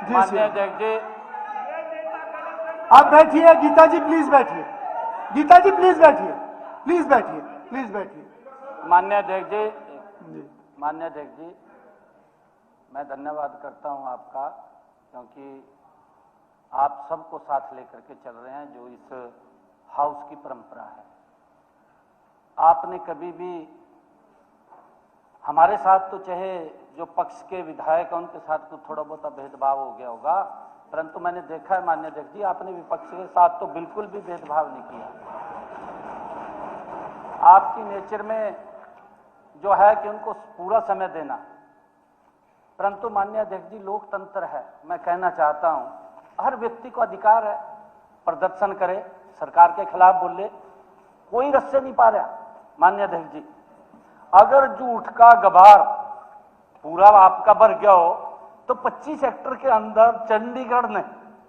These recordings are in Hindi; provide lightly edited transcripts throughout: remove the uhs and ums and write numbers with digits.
माननीय अध्यक्ष जी, आप बैठिए। गीता जी प्लीज बैठिए। गीता जी प्लीज बैठिए, प्लीज बैठिए, प्लीज बैठिए। माननीय अध्यक्ष जी, माननीय अध्यक्ष जी, मैं धन्यवाद करता हूं आपका, क्योंकि आप सबको साथ लेकर के चल रहे हैं, जो इस हाउस की परंपरा है। आपने कभी भी हमारे साथ तो चाहे जो पक्ष के विधायक हैं उनके साथ तो थोड़ा बहुत भेदभाव हो गया होगा, परंतु मैंने देखा है माननीय अध्यक्ष जी, आपने विपक्ष के साथ तो बिल्कुल भी भेदभाव नहीं किया। आपकी नेचर में जो है कि उनको पूरा समय देना, परंतु माननीय अध्यक्ष जी लोकतंत्र है। मैं कहना चाहता हूं, हर व्यक्ति को अधिकार है प्रदर्शन करे, सरकार के खिलाफ बोले, कोई रस्से नहीं पा रहा। माननीय अध्यक्ष जी, अगर झूठ का गबार पूरा आपका भर गया हो तो 25 सेक्टर के अंदर चंडीगढ़ ने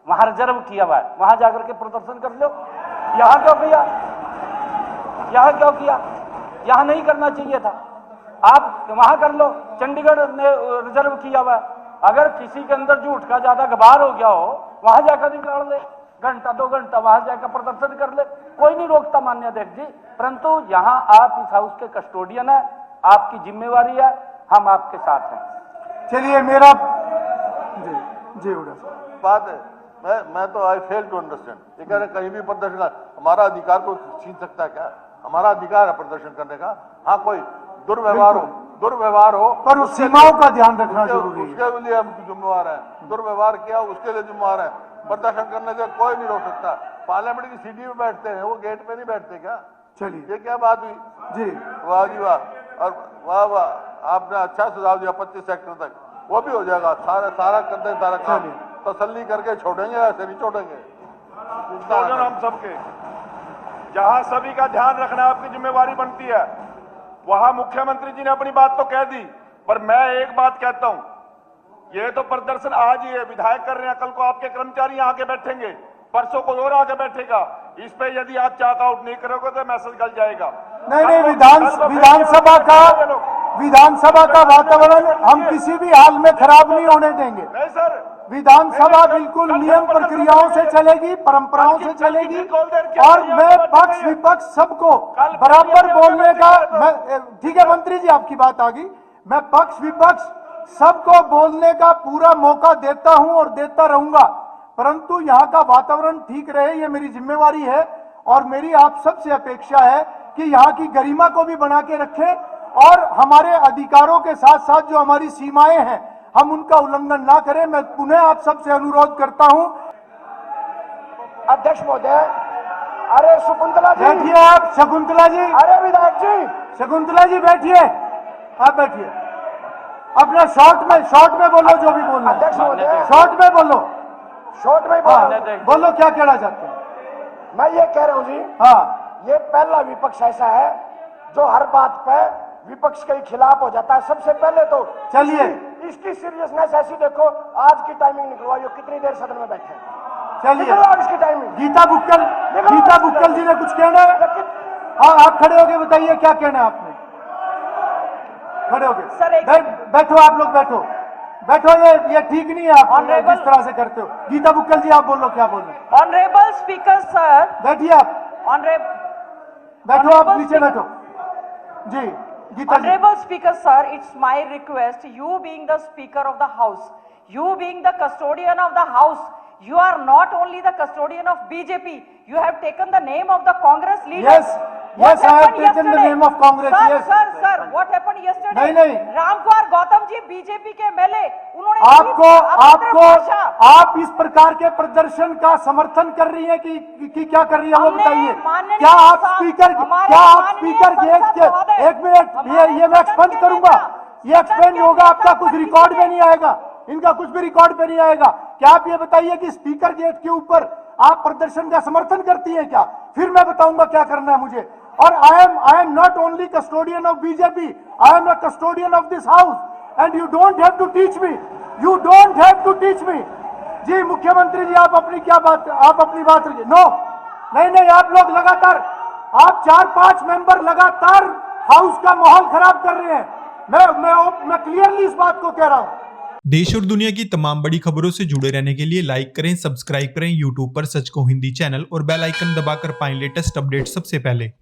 वहां रिजर्व किया हुआ है, वहां जाकर के प्रदर्शन कर लो। यहां क्यों किया? यहां क्यों किया? यहां नहीं करना चाहिए था। आप वहां कर लो, चंडीगढ़ ने रिजर्व किया हुआ है। अगर किसी के अंदर झूठ का ज्यादा गबार हो गया हो, वहां जाकर निकाल ले, घंटा 2 घंटा वहां जाकर प्रदर्शन कर ले, कोई नहीं रोकता माननीय अध्यक्ष जी। परंतु यहां आप इस हाउस के कस्टोडियन है, आपकी जिम्मेवारी है, हम आपके साथ हैं। चलिए मेरा जी उड़ा बात है, मैं तो आई फेल टू अंडरस्टैंड। ये कह रहे कहीं भी प्रदर्शन, हमारा अधिकार को छीन सकता है क्या? हमारा अधिकार है प्रदर्शन करने का। हाँ, कोई दुर्व्यवहार हो पर उस सीमाओं का ध्यान रखना जरूरी है। उसके लिए हम जिम्मेवार हैं। दुर्व्यवहार किया उसके लिए जिम्मेवार है। प्रदर्शन करने से कोई नहीं रोक सकता। पार्लियामेंट की सीढ़ी पे बैठते हैं, वो गेट पे नहीं बैठते क्या? चलिए, ये क्या बात हुई जी? वाह जी वाह, और वाह वाह, आपने अच्छा सुझाव दिया 25 सेक्टर तक, वो भी हो जाएगा। सारा कर दें, सारा काम तसल्ली करके छोड़ेंगे, ऐसे नहीं छोड़ेंगे। हम सबके जहां सभी का ध्यान रखना आपकी जिम्मेवारी बनती है, वहां मुख्यमंत्री जी ने अपनी बात तो कह दी, पर मैं एक बात कहता हूं, ये तो प्रदर्शन आज ही है, विधायक कर रहे हैं, कल को आपके कर्मचारी यहाँ आके बैठेंगे, परसों को और आके बैठेगा। इस पे यदि आप चाक आउट नहीं करोगे तो मैसेज गल जाएगा। नहीं, विधानसभा का वातावरण हम किसी भी हाल में खराब नहीं होने देंगे। नहीं सर, विधानसभा बिल्कुल नियम प्रक्रियाओं से चलेगी, परंपराओं से चलेगी, और मैं पक्ष विपक्ष सबको बराबर बोलने का, ठीक है मंत्री जी आपकी बात आ गई, मैं पक्ष विपक्ष सबको बोलने का पूरा मौका देता हूं और देता रहूंगा, परंतु यहाँ का वातावरण ठीक रहे, ये मेरी जिम्मेवारी है। और मेरी आप सबसे अपेक्षा है कि यहाँ की गरिमा को भी बना के रखें, और हमारे अधिकारों के साथ साथ जो हमारी सीमाएं हैं हम उनका उल्लंघन ना करें। मैं पुनः आप सबसे अनुरोध करता हूं। अध्यक्ष महोदय, अरे शकुंतला जी बैठिए। आप शकुंतला जी, अरे विधायक जी, शकुंतला जी बैठिए, आप बैठिए। अपना शॉर्ट में बोलो जो भी बोलना है। अध्यक्ष महोदय, शॉर्ट में बोलो, शॉर्ट में बोलो क्या कहना चाहते हैं। मैं ये कह रहा हूँ जी, हाँ, ये पहला विपक्ष ऐसा है जो हर बात पे विपक्ष के खिलाफ हो जाता है। सबसे पहले तो चलिए, इसकी सीरियसनेस ऐसी देखो, आज की टाइमिंग निकलवाइयो, कितनी देर सदन में बैठे हैं। चलिए। इसकी टाइमिंग गीता बुक्कल जी ने कुछ कहना है? हाँ, आप खड़े होके बताइए क्या कहना है आपने। खड़े होके बैठो, आप लोग बैठो, ये ठीक नहीं है आप जिस तरह से करते हो। गीता बुक्कल जी आप बोलो, क्या बोल रहे हैं? ऑनरेबल स्पीकर सर, बैठिए आप, बैठो, आप नीचे बैठो जी। गीता जी, Honorable Speaker sir, it's my request, you being the Speaker of the House, you being the custodian of the House, you are not only the custodian of BJP, you have taken the name of the Congress leader. Yes, I have taken the name of Congress. Yes. Sir, what happened yesterday? नहीं। रामकुमार गौतम जी BJP के MLA, उन्होंने आप इस प्रकार के प्रदर्शन का समर्थन कर रही हैं कि क्या कर रही है वो बताइए। क्या आप स्पीकर गेट के, एक मिनट, ये मैं एक्सपेंड करूंगा, ये एक्सपेंड होगा, आपका कुछ रिकॉर्ड में नहीं आएगा, इनका कुछ भी रिकॉर्ड पे नहीं आएगा। क्या आप ये बताइए कि स्पीकर गेट के ऊपर आप प्रदर्शन का समर्थन करती हैं क्या? फिर मैं बताऊंगा क्या करना है मुझे। और I am not only custodian of BJP, I am a custodian of this house, and you don't have to teach me, जी मुख्यमंत्री जी, आप अपनी बात रखिए। नो, नहीं, आप लोग लगातार, आप 4-5 मेंबर लगातार हाउस का माहौल खराब कर रहे हैं। मैं क्लियरली इस बात को कह रहा हूं। देश और दुनिया की तमाम बड़ी खबरों से जुड़े रहने के लिए लाइक करें, सब्सक्राइब करें यूट्यूब पर सच को हिंदी चैनल और बेल आइकन दबाकर पाएं लेटेस्ट अपडेट सबसे पहले।